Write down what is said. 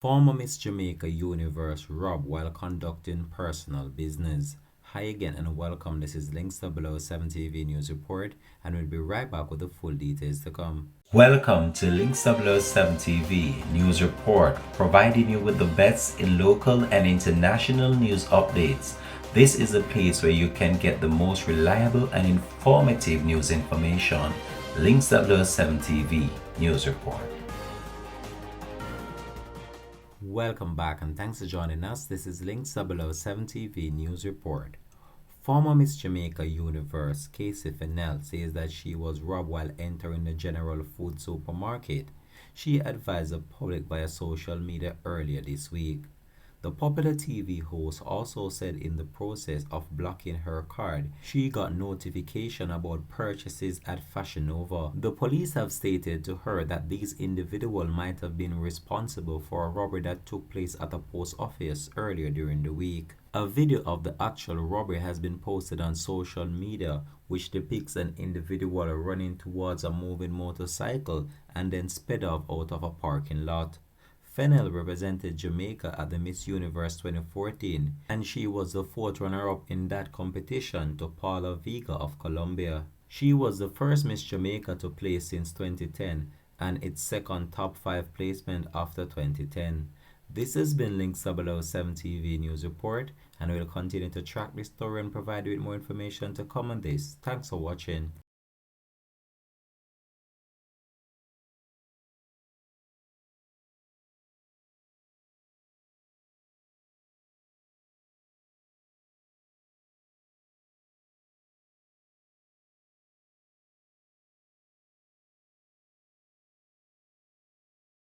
Former Miss Jamaica Universe robbed while conducting personal business. Hi again and welcome. This is Links 007 TV News Report, and we'll be right back with the full details to come. Welcome to Links 007 TV News Report, providing you with the best in local and international news updates. This is a place where you can get the most reliable and informative news information. Links 007 TV News Report. Welcome back and thanks for joining us. This is Links 007 TV News Report. Former Miss Jamaica Universe Casey Fennell says that she was robbed while entering the General Food supermarket. She advised the public via social media earlier this week. The popular TV host also said in the process of blocking her card, she got notification about purchases at Fashion Nova. The police have stated to her that these individuals might have been responsible for a robbery that took place at a post office earlier during the week. A video of the actual robbery has been posted on social media, which depicts an individual running towards a moving motorcycle and then sped off out of a parking lot. Fennell represented Jamaica at the Miss Universe 2014, and she was the fourth runner-up in that competition to Paula Vega of Colombia. She was the first Miss Jamaica to place since 2010, and its second top 5 placement after 2010. This has been Links 007 TV News Report, and we'll continue to track this story and provide you with more information to come on this. Thanks for watching.